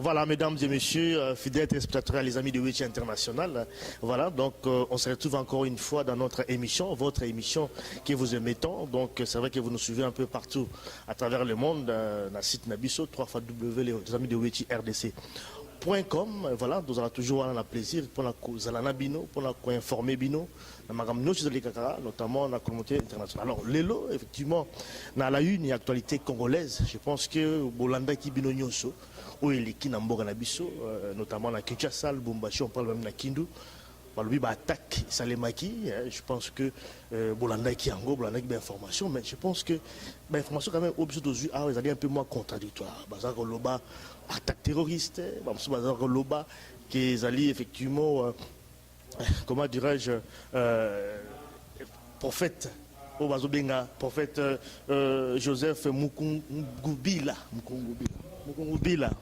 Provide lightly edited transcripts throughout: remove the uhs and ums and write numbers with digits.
Voilà, mesdames et messieurs, fidèles téléspectateurs, les amis de Witchy International. Voilà, donc on se retrouve encore une fois dans notre émission, votre émission que vous aimez tant. Donc c'est vrai que vous nous suivez un peu partout à travers le monde, dans le site Nabiso, 3xW, les amis de Witchy RDC.com. Voilà, nous allons toujours avoir le plaisir pour la Bino, pour la informer Bino, notamment dans la communauté internationale. Alors, Lelo, effectivement, dans la une et actualité congolaise, je pense que Bolanda qui Bino Nyoso, où il est notamment dans Kinshasa, Lubumbashi, on parle même de Kindu. Lui, attaque Salemaki. Je pense que Bolanda qui Ango, Bolanda qui a information, mais je pense que l'information quand même objet aux yeux, ils allaient un peu moins contradictoire. Bazar Loba, attaque terroriste, Bazar Loba, qui est allé effectivement, comment dirais-je, prophète. Au Bazobenga, prophète Joseph Mukungubila.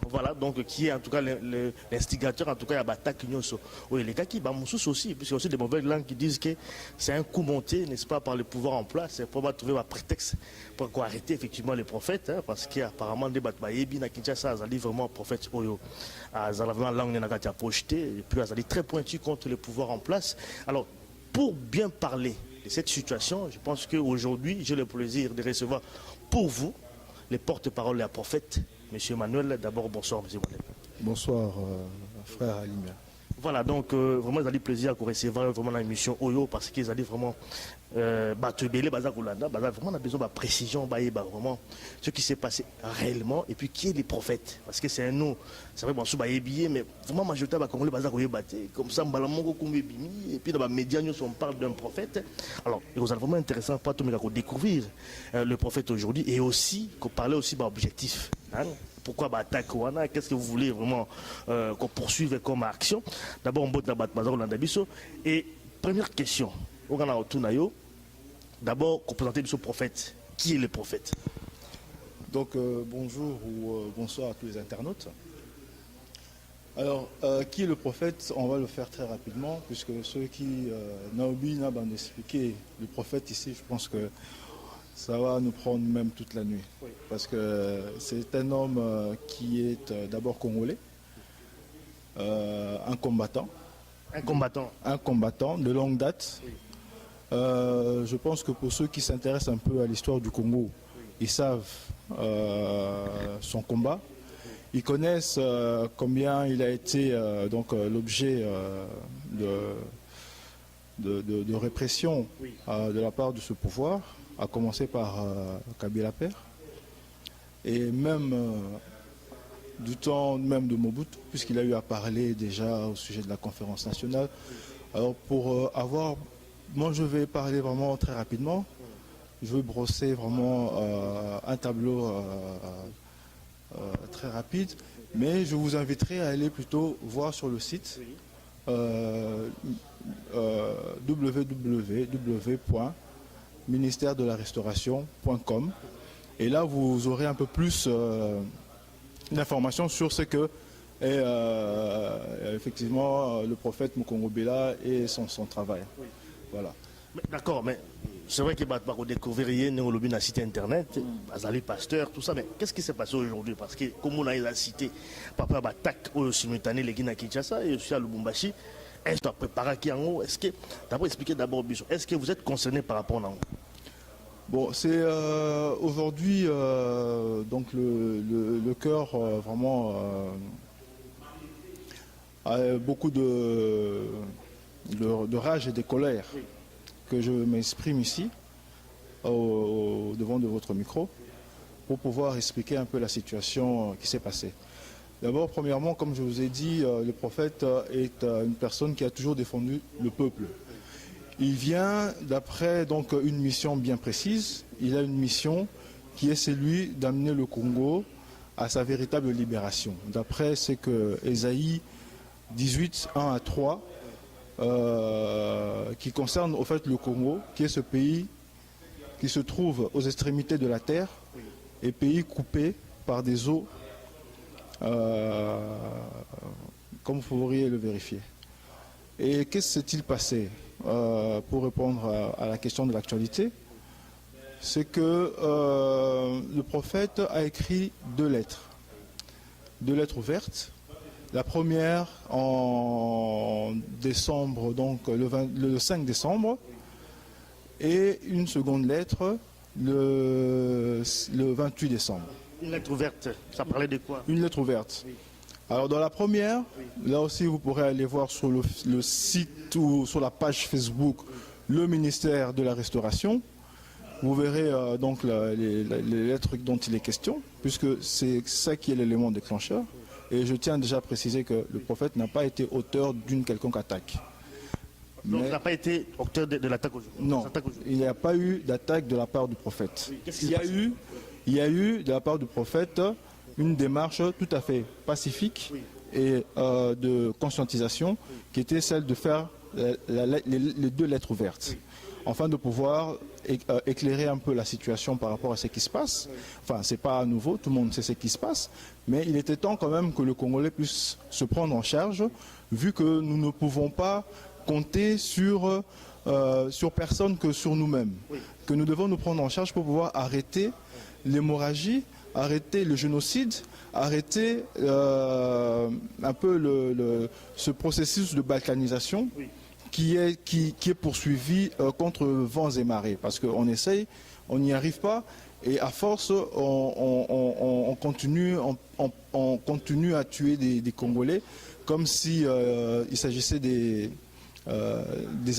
Voilà, donc qui est en tout cas l'instigateur, en tout cas, à Batak Nyoso. Oui, les gars qui Bamoussous aussi, puisqu'il y a aussi des mauvaises langues qui disent que c'est un coup monté, n'est-ce pas, par le pouvoir en place, c'est pour trouver un prétexte pour arrêter effectivement les prophètes, hein, parce qu'apparemment, des Batbayebi, na Kinshasa, Azali vraiment prophète Oyo, Azali vraiment langue n'a qu'à projeter, et puis Azali très pointu contre le pouvoir en place. Alors, pour bien parler de cette situation, je pense qu'aujourd'hui, j'ai le plaisir de recevoir pour vous les porte-parole de la prophète. Monsieur Emmanuel, d'abord bonsoir, monsieur Emmanuel. Bonsoir, frère Alimia. Voilà, donc vraiment, ils ont plaisir à recevoir vraiment la mission Oyo parce qu'ils ont vraiment vraiment on a besoin de précision, vraiment ce qui s'est passé réellement et puis qui est les prophètes. Parce que c'est un nom, c'est vrai, bon, mais vraiment, majorité de Congolais, comme ça, et puis dans les médias, on parle d'un prophète. Alors, il est vraiment intéressant pour tout le monde découvrir le prophète aujourd'hui et aussi qu'on parlait aussi d'objectif. Hein? Pourquoi attaque Wana? Qu'est-ce que vous voulez vraiment qu'on poursuive comme action? D'abord, on botte dans et première question, d'abord, qu'on présente le prophète. Qui est le prophète? Donc, bonjour ou bonsoir à tous les internautes. Alors, qui est le prophète? On va le faire très rapidement, puisque ceux qui n'ont expliqué le prophète ici, je pense que ça va nous prendre même toute la nuit. Oui. Parce que c'est un homme qui est d'abord congolais, un combattant. Un combattant. Un combattant de longue date. Oui. Je pense que pour ceux qui s'intéressent un peu à l'histoire du Congo, oui, ils savent son combat. Oui. Ils connaissent combien il a été l'objet de répression, oui, de la part de ce pouvoir, à commencer par Kabila Père, et même du temps même de Mobutu, puisqu'il a eu à parler déjà au sujet de la conférence nationale. Alors pour moi je vais parler vraiment très rapidement, je vais brosser vraiment un tableau très rapide, mais je vous inviterai à aller plutôt voir sur le site www.ministère de la Restauration.com, et là vous aurez un peu plus d'informations sur ce que est effectivement le prophète Mukungubila et son travail. Oui. Voilà. D'accord, mais c'est vrai qu'il va découvrir hier le site internet, Azali Pasteur, tout ça, mais qu'est-ce qui s'est passé aujourd'hui? Parce que comme on a cité, papa attaque au simultané les Guinéens à Kinshasa et aussi à Lubumbashi. Est-ce que tu as préparé qui en haut? Est-ce que d'abord expliquer d'abord, est-ce que vous êtes concerné par rapport à nous? Bon, c'est aujourd'hui donc le cœur vraiment a beaucoup de rage et de colère, oui, que je m'exprime ici devant de votre micro pour pouvoir expliquer un peu la situation qui s'est passée. D'abord, premièrement, comme je vous ai dit, le prophète est une personne qui a toujours défendu le peuple. Il vient d'après donc une mission bien précise. Il a une mission qui est celui d'amener le Congo à sa véritable libération. D'après ce que Ésaïe 18, 1 à 3, qui concerne au fait le Congo, qui est ce pays qui se trouve aux extrémités de la terre, et pays coupé par des eaux, comme vous pourriez le vérifier. Et qu'est-ce qui s'est-il passé? Pour répondre à la question de l'actualité, c'est que le prophète a écrit deux lettres ouvertes La première en décembre, donc le 5 décembre, et une seconde lettre le 28 décembre. Une lettre ouverte, ça parlait de quoi? Une lettre ouverte. Oui. Alors dans la première, là aussi vous pourrez aller voir sur le site ou sur la page Facebook le ministère de la Restauration. Vous verrez donc les lettres dont il est question, puisque c'est ça qui est l'élément déclencheur. Et je tiens déjà à préciser que le prophète n'a pas été auteur d'une quelconque attaque. Donc il n'a pas été auteur de l'attaque aujourd'hui? Non, il n'y a pas eu d'attaque de la part du prophète. Oui, il y a eu de la part du prophète une démarche tout à fait pacifique et de conscientisation qui était celle de faire les deux lettres ouvertes, afin de pouvoir éclairer un peu la situation par rapport à ce qui se passe. Enfin, ce n'est pas nouveau, tout le monde sait ce qui se passe, mais il était temps quand même que le Congolais puisse se prendre en charge, vu que nous ne pouvons pas compter sur personne que sur nous-mêmes, que nous devons nous prendre en charge pour pouvoir arrêter l'hémorragie, arrêter le génocide, arrêter un peu ce processus de balkanisation qui est poursuivi contre vents et marées. Parce qu'on essaye, on n'y arrive pas, et à force, on continue à tuer des Congolais comme si il s'agissait des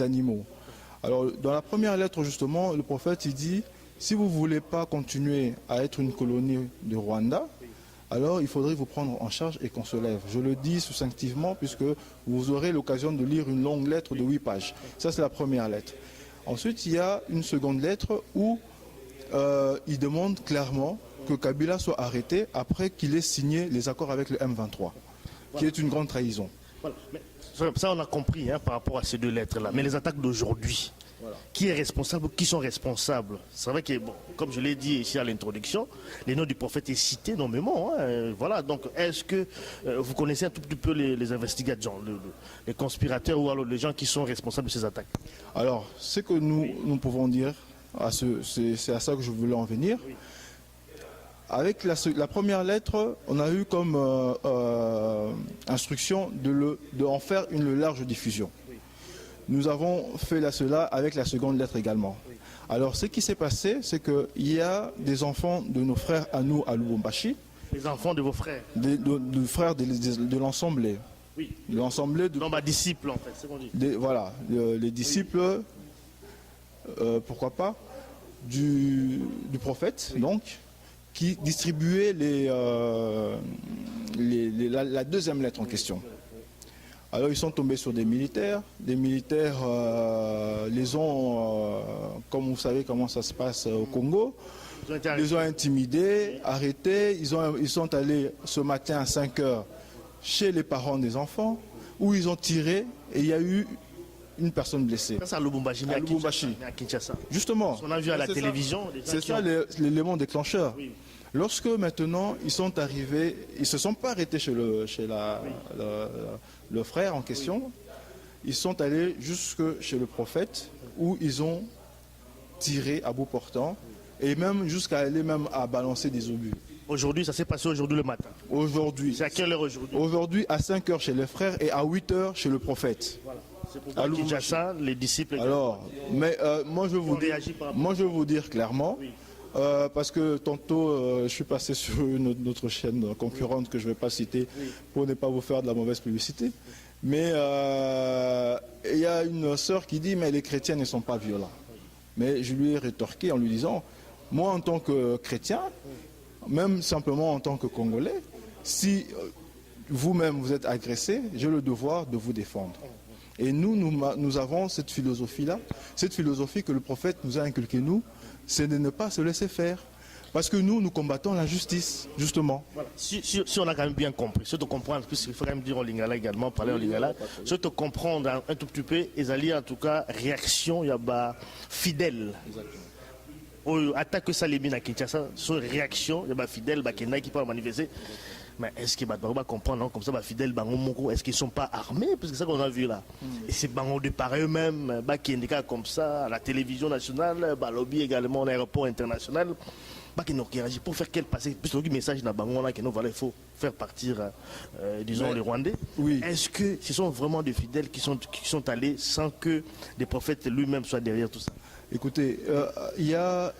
animaux. Alors, dans la première lettre, justement, le prophète, il dit: si vous ne voulez pas continuer à être une colonie de Rwanda, alors il faudrait vous prendre en charge et qu'on se lève. Je le dis succinctivement puisque vous aurez l'occasion de lire une longue lettre de 8 pages. Ça, c'est la première lettre. Ensuite, il y a une seconde lettre où il demande clairement que Kabila soit arrêté après qu'il ait signé les accords avec le M23, qui est une grande trahison. Voilà. Mais ça, on a compris par rapport à ces deux lettres-là. Mais les attaques d'aujourd'hui, qui est responsable, qui sont responsables? C'est vrai que, bon, comme je l'ai dit ici à l'introduction, les noms du prophète est cité nommément. Voilà, donc est-ce que vous connaissez un tout petit peu les investigateurs, les conspirateurs ou alors les gens qui sont responsables de ces attaques? Alors, ce que nous pouvons dire, c'est à ça que je voulais en venir. Oui. Avec la première lettre, on a eu comme instruction de en faire une large diffusion. Nous avons fait cela avec la seconde lettre également. Oui. Alors, ce qui s'est passé, c'est qu'il y a des enfants de nos frères à nous à Lubumbashi. Les enfants de vos frères? De frères de l'ensemble. Oui. De l'ensemble de... Non, disciples, en fait, c'est qu'on dit. Voilà, les disciples, pourquoi pas, du prophète, donc, qui distribuait la deuxième lettre en question. Alors ils sont tombés sur des militaires les ont, comme vous savez comment ça se passe au Congo, les ont intimidés, arrêtés, ils sont allés ce matin à 5 h chez les parents des enfants, où ils ont tiré et il y a eu une personne blessée. Ça, à Lubumbashi, à Kinshasa. Justement. On a vu à la télévision. C'est ça l'élément déclencheur. Oui. Lorsque maintenant ils sont arrivés, ils ne se sont pas arrêtés chez le frère en question, ils sont allés jusque chez le prophète où ils ont tiré à bout portant et même jusqu'à aller même à balancer des obus. Aujourd'hui, ça s'est passé aujourd'hui le matin. Aujourd'hui. C'est à quelle heure aujourd'hui? Aujourd'hui à 5 h chez les frères et à 8 h chez le prophète. Voilà. C'est pour ça Kinshasa, les disciples. Alors, mais moi je veux vous dire clairement. Oui. Parce que tantôt, je suis passé sur une autre chaîne concurrente que je ne vais pas citer pour ne pas vous faire de la mauvaise publicité. Mais il y a une sœur qui dit « mais les chrétiens ne sont pas violents ». Mais je lui ai rétorqué en lui disant « moi en tant que chrétien, même simplement en tant que Congolais, si vous-même vous êtes agressé, j'ai le devoir de vous défendre ». Et nous avons cette philosophie-là, cette philosophie que le prophète nous a inculquée nous, c'est de ne pas se laisser faire. Parce que nous combattons la justice, justement. Voilà. Si on a quand même bien compris, si tu comprends, puisqu'il faut quand même dire en lingala également, parler en lingala, si tu comprends un tout petit peu, ils allaient en tout cas réaction, il y a fidèle. Attaque ça les mines à Kinshasa, sur réaction, il y a fidèle, qui peut manifester. Mais est-ce qu'ils vont comprendre comme ça, fidèle, est-ce qu'ils ne sont pas armés? Parce que c'est ça qu'on a vu là. Et c'est de par eux-mêmes, qui indiquent comme ça, à la télévision nationale, lobby également, à l'aéroport international. pas qu'ils n'ont réagi pour faire quel passé, plus le message dans Bangola que nous voilà, il faut faire partir, disons, les Rwandais. Oui. Est-ce que ce sont vraiment des fidèles qui sont allés sans que le prophète lui-même soit derrière tout ça? Écoutez, il y a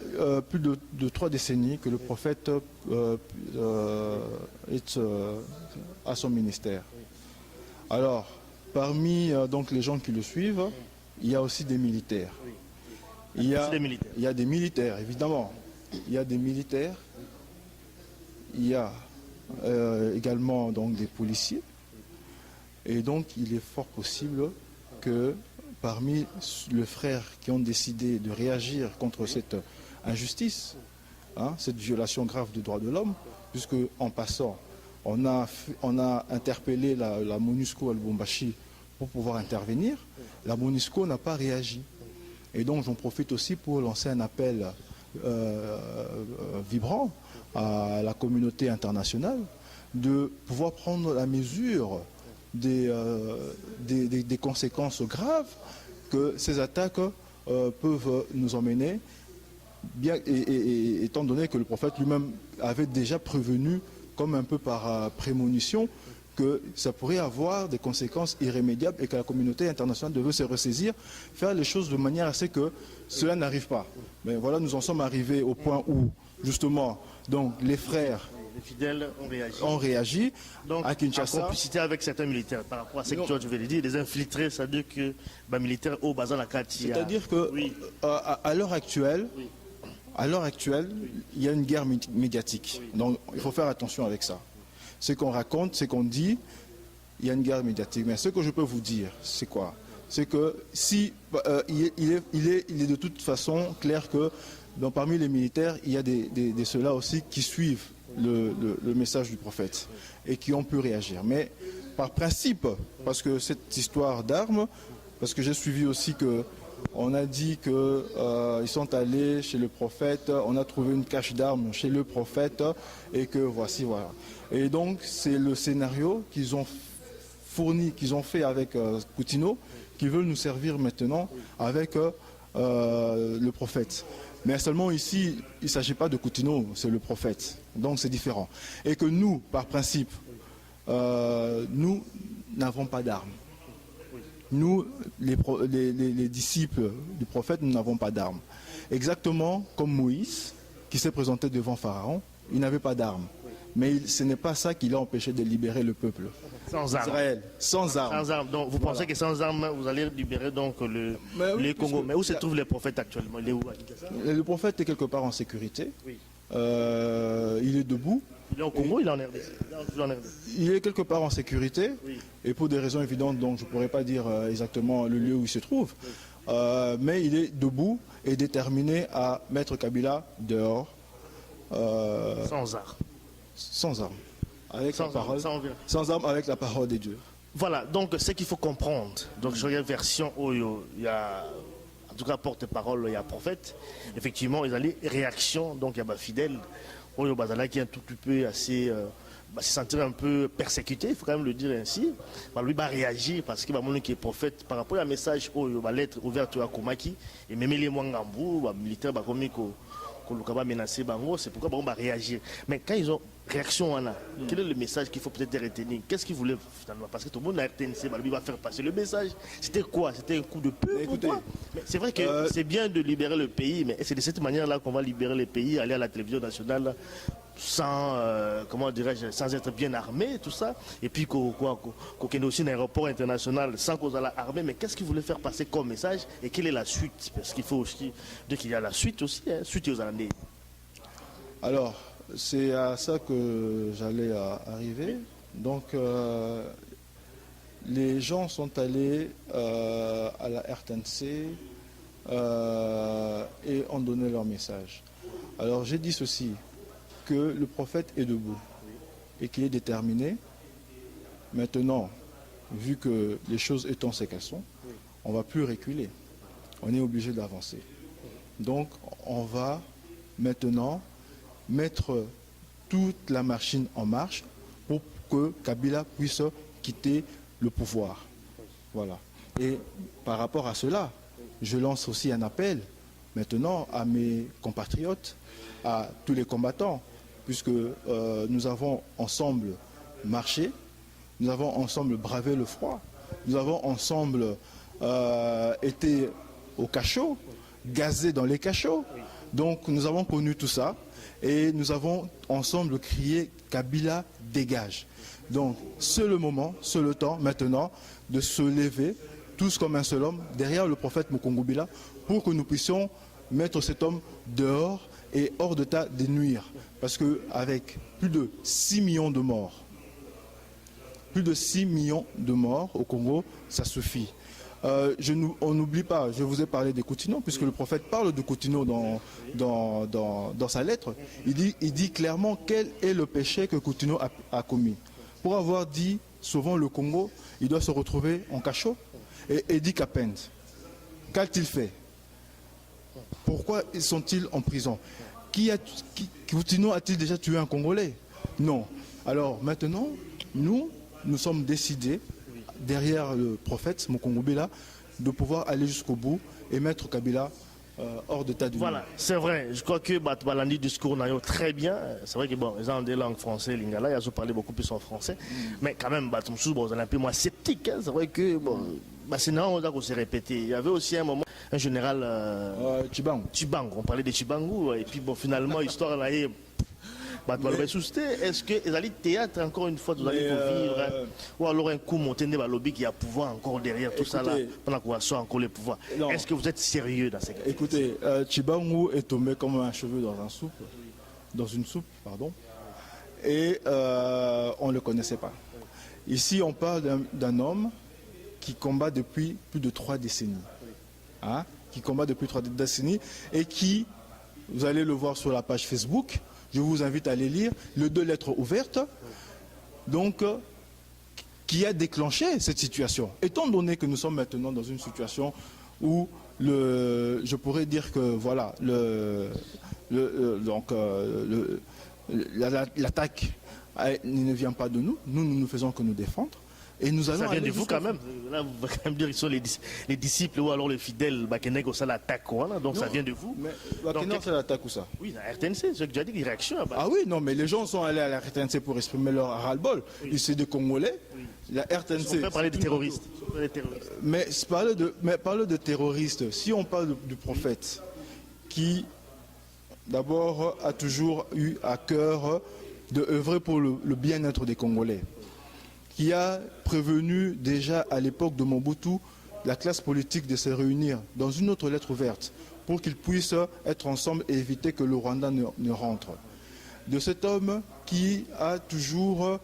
plus de 3 décennies que le prophète est à son ministère. Alors, parmi donc les gens qui le suivent, il y a aussi des militaires. Il y a des militaires, évidemment. Il y a des militaires. Il y a également donc des policiers. Et donc, il est fort possible que parmi les frères qui ont décidé de réagir contre cette injustice, cette violation grave des droits de l'homme, puisque en passant, on a interpellé la MONUSCO à Lubumbashi pour pouvoir intervenir, la MONUSCO n'a pas réagi. Et donc j'en profite aussi pour lancer un appel vibrant à la communauté internationale de pouvoir prendre la mesure des conséquences graves que ces attaques peuvent nous emmener, bien, et étant donné que le prophète lui-même avait déjà prévenu, comme un peu par prémonition, que ça pourrait avoir des conséquences irrémédiables et que la communauté internationale devait se ressaisir, faire les choses de manière à ce que cela n'arrive pas. Mais voilà, nous en sommes arrivés au point où, justement, donc les frères, les fidèles ont réagi donc, à Kinshasa. En complicité avec certains militaires par rapport à ce que je vais le dire, les infiltrés, c'est-à-dire que les militaires au bazar la carte. C'est-à-dire que oui. À l'heure actuelle, oui. Il y a une guerre médiatique. Oui. Donc il faut faire attention avec ça. Ce qu'on raconte, ce qu'on dit, il y a une guerre médiatique. Mais ce que je peux vous dire, c'est quoi? C'est que si il est de toute façon clair que donc, parmi les militaires, il y a des ceux-là aussi qui suivent le message du prophète et qui ont pu réagir. Mais par principe, parce que cette histoire d'armes, parce que j'ai suivi aussi que on a dit qu'ils sont allés chez le prophète, on a trouvé une cache d'armes chez le prophète et que voici, voilà. Et donc c'est le scénario qu'ils ont fourni, qu'ils ont fait avec Coutinho, qui veulent nous servir maintenant avec le prophète. Mais seulement ici, il ne s'agit pas de Coutinho, c'est le prophète. Donc c'est différent. Et que nous, par principe, nous n'avons pas d'armes. Nous, les disciples du prophète, nous n'avons pas d'armes. Exactement comme Moïse, qui s'est présenté devant Pharaon, il n'avait pas d'armes. Mais ce n'est pas ça qui l'a empêché de libérer le peuple. Sans armes. Israël, sans armes. Sans armes. Donc vous pensez que sans armes, vous allez libérer donc les Congo. Mais où se trouvent les prophètes actuellement? Il est où? Le prophète est quelque part en sécurité. Oui. Il est debout. Il est au Congo, il est en RDC. Il est quelque part en sécurité, oui. Et pour des raisons évidentes, donc je ne pourrais pas dire exactement le lieu où il se trouve, oui. Mais il est debout et déterminé à mettre Kabila dehors. Sans armes. Sans armes. Avec sans la parole. Sans armes avec la parole de Dieu. Voilà, donc ce qu'il faut comprendre, donc je regarde version où il y a, en tout cas porte-parole, il y a prophète, effectivement, ils allaient réaction, donc il y a fidèle. Oyo Bazala qui est un tout petit peu assez se sentir un peu persécuté, il faut quand même le dire ainsi. Lui va réagir parce qu'il va montrer qu'il est prophète par rapport à un message Oyo va lettre ouverte à Komaki et même les Mwangambu, militaires comme qu'on menacé Bango, c'est pourquoi on va réagir. Mais quand ils ont réaction, quel est le message qu'il faut peut-être retenir? Qu'est-ce qu'ils voulaient finalement? Parce que tout le monde a RTNC, lui va faire passer le message. C'était quoi? C'était un coup de pub? Écoutez, c'est vrai que c'est bien de libérer le pays, mais c'est de cette manière-là qu'on va libérer le pays, aller à la télévision nationale sans, comment dirais-je, sans être bien armé, tout ça. Et puis qu'on ait aussi un aéroport international sans qu'on soit armé. Mais qu'est-ce qu'ils voulaient faire passer comme message? Et quelle est la suite? Parce qu'il faut aussi dire qu'il y a la suite aussi, suite aux Hollandais. Alors, c'est à ça que j'allais arriver. Donc, les gens sont allés à la RTNC et ont donné leur message. Alors, j'ai dit ceci, que le prophète est debout et qu'il est déterminé. Maintenant, vu que les choses étant ce qu'elles sont, on ne va plus reculer. On est obligé d'avancer. Donc, on va maintenant mettre toute la machine en marche pour que Kabila puisse quitter le pouvoir. Voilà. Et par rapport à cela, je lance aussi un appel maintenant à mes compatriotes, à tous les combattants, puisque nous avons ensemble marché, nous avons ensemble bravé le froid, nous avons ensemble été au cachot, gazé dans les cachots. Donc nous avons connu tout ça et nous avons ensemble crié Kabila dégage. Donc c'est le moment, c'est le temps maintenant de se lever tous comme un seul homme derrière le prophète Mukungubila pour que nous puissions mettre cet homme dehors et hors d'état de nuire. Parce qu'avec plus de 6 millions de morts, plus de 6 millions de morts au Congo, ça suffit. On n'oublie pas, je vous ai parlé des Coutinho, puisque le prophète parle de Coutinho dans sa lettre. Il dit clairement quel est le péché que Coutinho a commis. Pour avoir dit, souvent le Congo, il doit se retrouver en cachot. Et Edi Kapend, qu'a-t-il fait? Pourquoi sont-ils en prison? Coutinho a-t-il déjà tué un Congolais? Non. Alors maintenant, nous sommes décidés, derrière le prophète Mukungubila, de pouvoir aller jusqu'au bout et mettre Kabila hors d'état de nuire. Voilà, c'est vrai. Je crois que Balandi discours n'a très bien. C'est vrai que bon, ils ont des langues françaises, lingala, ils ont parlé beaucoup plus en français. Mais quand même, vous êtes un peu moins sceptique. Hein. C'est vrai que bon, c'est normal qu'on s'est répété. Il y avait aussi un moment, un général Chibangu. On parlait de Chibangu et puis bon, finalement, l'histoire là est. Est-ce que les alliés théâtre, encore une fois, vous allez vivre, ou alors un coup monté de lobby qui a pouvoir encore derrière tout ça là, pendant qu'on soit encore le pouvoir. Est-ce que vous êtes sérieux dans ces cas? Écoutez, Chibangu est tombé comme un cheveu dans une soupe, et on ne le connaissait pas. Ici, on parle d'un homme qui combat depuis plus de 3 décennies. Hein, qui combat depuis 3 décennies et qui, vous allez le voir sur la page Facebook, je vous invite à aller lire, le 2 lettres ouvertes, donc, qui a déclenché cette situation. Étant donné que nous sommes maintenant dans une situation où je pourrais dire que voilà, l'attaque ne vient pas de nous, nous ne faisons que nous défendre. Et nous allons ça vient de vous quand même. Là, vous allez quand même dire qu'ils sont les disciples ou alors les fidèles Bakenego, ça l'attaque quoi. Donc non, ça vient de vous. Mais Bakenego, ça l'attaque ou ça? Oui, la RTNC, c'est ce que tu as dit, les réactions. Ah oui, non, mais les gens sont allés à la RTNC pour exprimer leur ras-le-bol. Oui. Ici, des Congolais. Oui. La RTNC. On peut parler de terroristes. Mais parler de terroristes, si on parle du prophète, qui d'abord a toujours eu à cœur de œuvrer pour le bien-être des Congolais, qui a prévenu déjà à l'époque de Mobutu la classe politique de se réunir dans une autre lettre ouverte pour qu'ils puissent être ensemble et éviter que le Rwanda ne rentre. De cet homme qui a toujours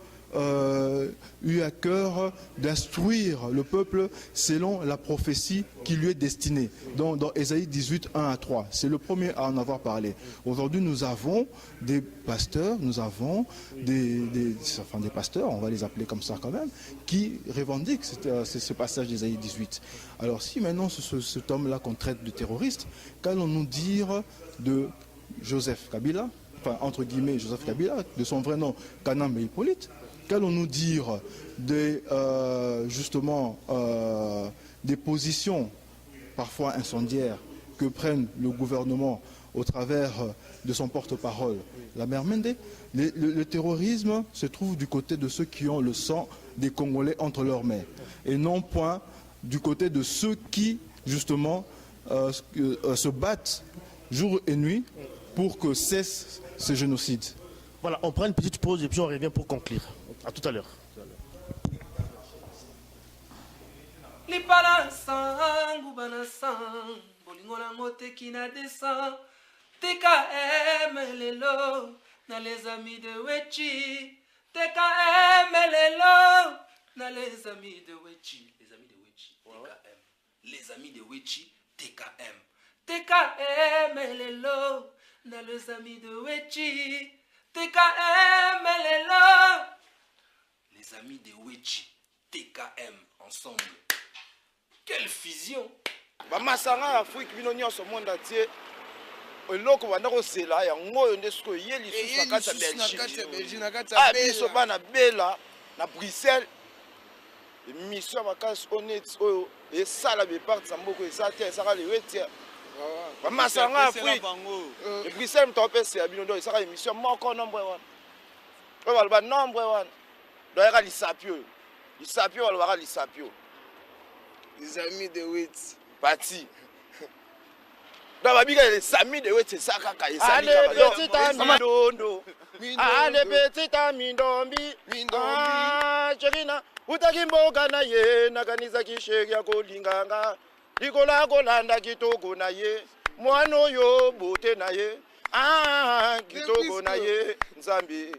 eu à cœur d'instruire le peuple selon la prophétie qui lui est destinée. Dans Ésaïe 18, 1 à 3, c'est le premier à en avoir parlé. Aujourd'hui, nous avons des pasteurs, nous avons des pasteurs, on va les appeler comme ça quand même, qui revendiquent ce passage d'Ésaïe 18. Alors si maintenant cet homme-là qu'on traite de terroriste, qu'allons-nous dire de Joseph Kabila, enfin entre guillemets Joseph Kabila, de son vrai nom Kanambe Hippolyte? Qu'allons-nous dire justement des positions parfois incendiaires que prennent le gouvernement au travers de son porte-parole, la mère Mende? Le terrorisme se trouve du côté de ceux qui ont le sang des Congolais entre leurs mains et non point du côté de ceux qui justement se battent jour et nuit pour que cesse ce génocide. Voilà, on prend une petite pause et puis on revient pour conclure. À tout à l'heure. Na les amis de Wechi, TKM lelo, na les amis de Wechi, les amis de Wechi, TKM, les amis de Wechi, TKM, TKM lelo, na les amis de Wechi, TKM lelo, les amis de Wechi, TKM ensemble. Quelle fusion! Bamasanga Afrique bino nyonso monde entier. Eloko banda kosela yango oyo nde siko ye lisusu na kati ya Belgique. Biso bana bela na Bruxelles. Mission ya makasi honnête oyo esala bepartisa moko eza te esaka le wetia bamasanga afrique et bruxelles moto apesela bino donc esaka émission moko nombre wana oyo baloba nombre wana doyaka lisapi oyo balobaka lisapi oyo les amis de wit pati donc babika les amis de wit eza kaka esalikadondo ale petita mindombi chekina utaki mboka na ye nakanizaki sheki ya kolinganga likola kolanda kitoko na ye mwana oyo bote na ye kitoko na ye nzambe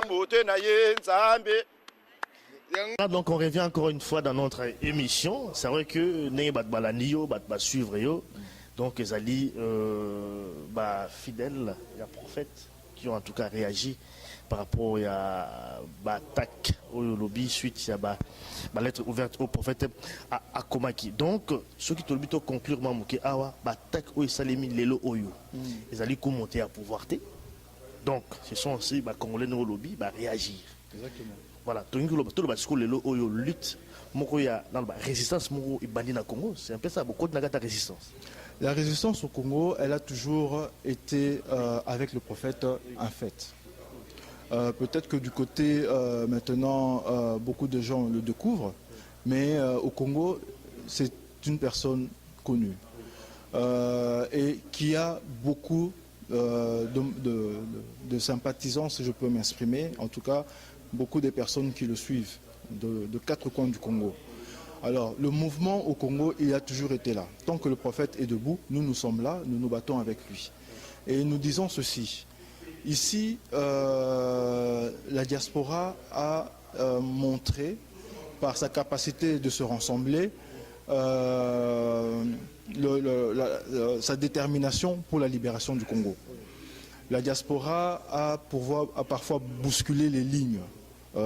bote na ye nzambe. Donc on revient encore une fois dans notre émission. C'est vrai que ne bat balanio bat suivre yo. Donc les alliés fidèles, il y a prophètes qui ont en tout cas réagi par rapport à l'attaque au lobby suite à la lettre ouverte au prophète à Komaki. Donc, ceux qui te le conclure, que l'attaque au Salemi Lelo Oyo, les alliés qui ont monté à pouvoir. Donc, ce sont aussi les Congolais au lobby réagir. Exactement. Voilà, tout le Lelo Oyo lutte. Dans la résistance au Congo, c'est un peu ça, beaucoup de la résistance. La résistance au Congo, elle a toujours été avec le prophète un fait. Peut-être que du côté maintenant, beaucoup de gens le découvrent, mais au Congo, c'est une personne connue et qui a beaucoup de sympathisants, si je peux m'exprimer, en tout cas beaucoup de personnes qui le suivent de quatre coins du Congo. Alors, le mouvement au Congo, il a toujours été là. Tant que le prophète est debout, nous sommes là, nous nous battons avec lui. Et nous disons ceci. Ici, la diaspora a montré, par sa capacité de se rassembler, sa détermination pour la libération du Congo. La diaspora a parfois bousculé les lignes. On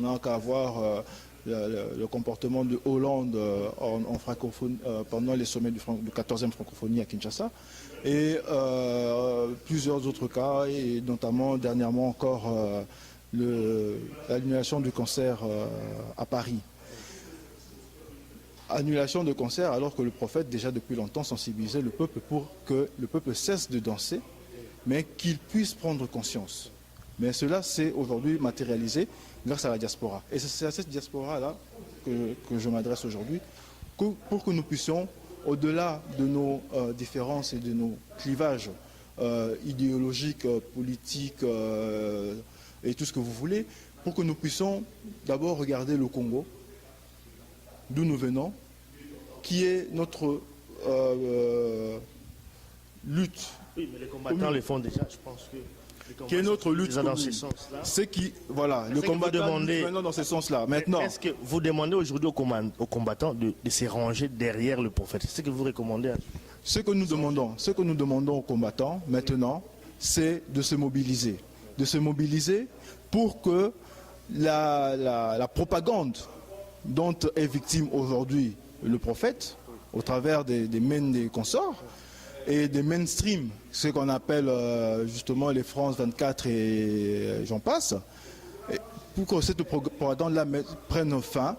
n'a qu'à voir le comportement de Hollande en francophonie, pendant les sommets du 14e francophonie à Kinshasa et plusieurs autres cas, et notamment dernièrement encore l'annulation du concert à Paris. Annulation de concert alors que le prophète déjà depuis longtemps sensibilisait le peuple pour que le peuple cesse de danser, mais qu'il puisse prendre conscience. Mais cela s'est aujourd'hui matérialisé grâce à la diaspora. Et c'est à cette diaspora-là que je m'adresse aujourd'hui, pour que nous puissions, au-delà de nos différences et de nos clivages idéologiques, politiques et tout ce que vous voulez, pour que nous puissions d'abord regarder le Congo, d'où nous venons, qui est notre lutte. Oui, mais les combattants le font déjà, je pense que... Qui est notre lutte dans ce sens-là. C'est qui, voilà, le combattant maintenant dans ce sens-là. Maintenant, est-ce que vous demandez aujourd'hui aux combattants de se ranger derrière le prophète? C'est ce que vous recommandez? Ce que nous demandons aux combattants maintenant, c'est de se mobiliser. De se mobiliser pour que la propagande dont est victime aujourd'hui le prophète, au travers des mènes des consorts, et des mainstream, ce qu'on appelle justement les France 24 et j'en passe, pour que cette propagande-là prenne fin,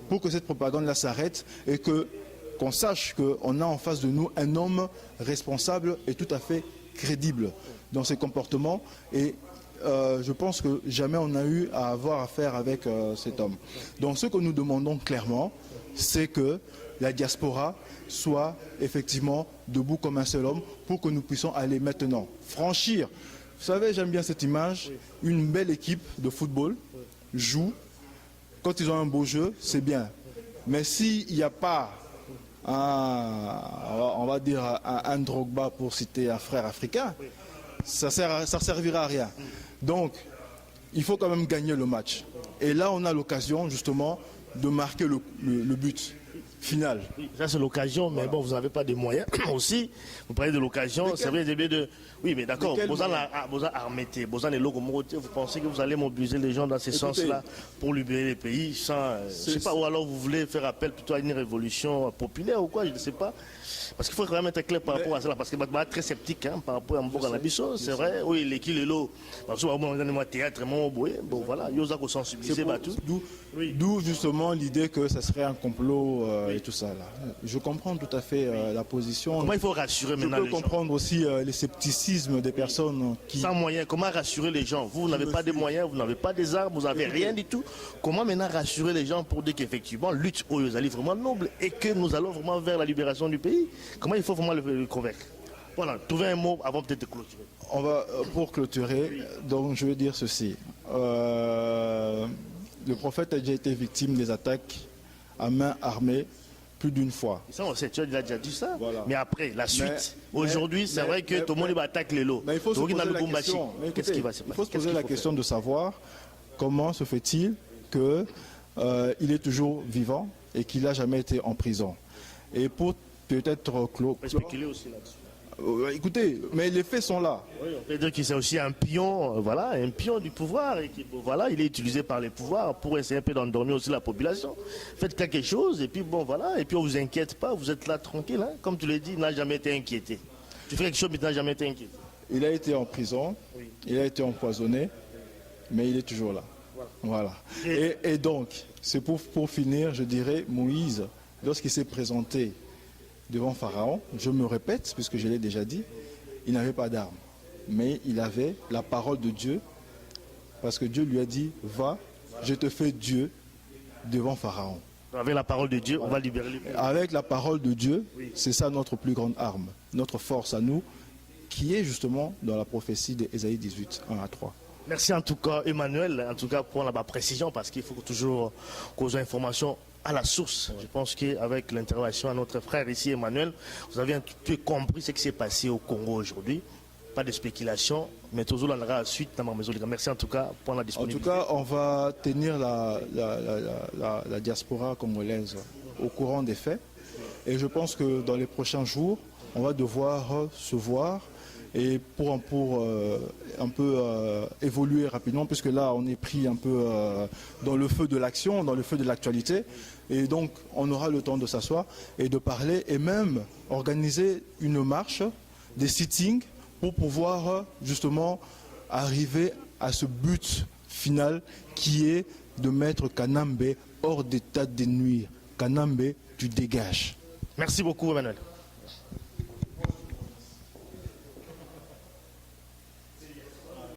pour que cette propagande-là s'arrête et qu'on sache qu'on a en face de nous un homme responsable et tout à fait crédible dans ses comportements. Et je pense que jamais on a eu à avoir affaire avec cet homme. Donc ce que nous demandons clairement, c'est que la diaspora soit effectivement debout comme un seul homme pour que nous puissions aller maintenant franchir. Vous savez, j'aime bien cette image, une belle équipe de football joue, quand ils ont un beau jeu, c'est bien. Mais s'il n'y a pas on va dire un Drogba pour citer un frère africain, ça servira à rien. Donc, il faut quand même gagner le match. Et là, on a l'occasion justement de marquer le but final. Oui, ça c'est l'occasion, mais bon, vous n'avez pas de moyens aussi. Vous parlez de l'occasion, c'est vrai, de... Oui, mais d'accord, vous pensez que vous allez mobiliser les gens dans ce sens-là pour libérer les pays sans... je ne sais pas, ou alors vous voulez faire appel plutôt à une révolution populaire ou quoi, je ne sais pas. Parce qu'il faut quand même être clair par rapport à cela, parce que je suis très sceptique par rapport à Mboka. C'est vrai, oui, l'équipe est là, parce que vous théâtre, bon voilà, il y a sensibiliser tout. D'où justement l'idée que ce serait un complot réseaux et tout ça. Là. Je comprends tout à fait la position. Comment il faut rassurer Je maintenant peux les gens? comprendre aussi les scepticismes des personnes qui... Sans moyens, comment rassurer les gens? Vous n'avez pas de moyens, vous n'avez pas des armes, vous n'avez rien du tout. Comment maintenant rassurer les gens pour dire qu'effectivement, lutte aux alliés vraiment noble et que nous allons vraiment vers la libération du pays? Comment il faut vraiment le convaincre? Voilà, trouvez un mot avant peut-être de clôturer. On va, pour clôturer, donc je veux dire ceci. Le prophète a déjà été victime des attaques à main armée plus d'une fois. Ça, on sait, tu as déjà dit ça. Voilà. Mais après, la suite. Mais- Aujourd'hui, c'est vrai que tout le monde attaque les lots. Mais il faut se Donc, poser dans le la Bumbashi, question. Mais qu'est-ce écoutez, qui va se passer? il faut se Qu'est-ce poser qu'il la faut question de savoir comment se fait-il que il est toujours vivant et qu'il n'a jamais été en prison. Et pour peut-être faire? On peut spéculer aussi là-dessus. écoutez, mais les faits sont là. Oui, on peut dire qu'il c'est aussi un pion, voilà, un pion du pouvoir. Et qui, voilà, il est utilisé par les pouvoirs pour essayer un peu d'endormir aussi la population. Faites quelque chose et puis bon, voilà. Et puis on ne vous inquiète pas, vous êtes là tranquille. Hein. Comme tu l'as dit, il n'a jamais été inquiété. Tu fais quelque chose mais tu n'as jamais été inquiété. Il a été en prison, Oui. il a été empoisonné, mais il est toujours là. Voilà. Et donc, c'est pour finir, je dirais, Moïse, lorsqu'il s'est présenté devant Pharaon, je me répète, puisque je l'ai déjà dit, il n'avait pas d'armes, mais il avait la parole de Dieu, parce que Dieu lui a dit, va, je te fais Dieu devant Pharaon. Avec la parole de Dieu, on va libérer les pays. Avec la parole de Dieu, c'est ça notre plus grande arme, notre force à nous, qui est justement dans la prophétie d'Ésaïe 18, 1 à 3. Merci en tout cas Emmanuel, en tout cas pour la précision, parce qu'il faut toujours causer information à la source. Je pense qu'avec l'intervention à notre frère ici Emmanuel, vous avez un petit peu compris ce qui s'est passé au Congo aujourd'hui. Pas de spéculation, mais toujours on aura la suite dans ma maison. Merci en tout cas pour la En disponibilité. tout cas, on va tenir la diaspora congolaise au courant des faits. Et je pense que dans les prochains jours, on va devoir se voir et pour un peu évoluer rapidement, puisque là, on est pris un peu dans le feu de l'action, dans le feu de l'actualité. Et donc, on aura le temps de s'asseoir et de parler et même organiser une marche, des sittings, pour pouvoir justement arriver à ce but final qui est de mettre Kanambe hors d'état de nuire. Kanambe, tu dégages. Merci beaucoup Emmanuel.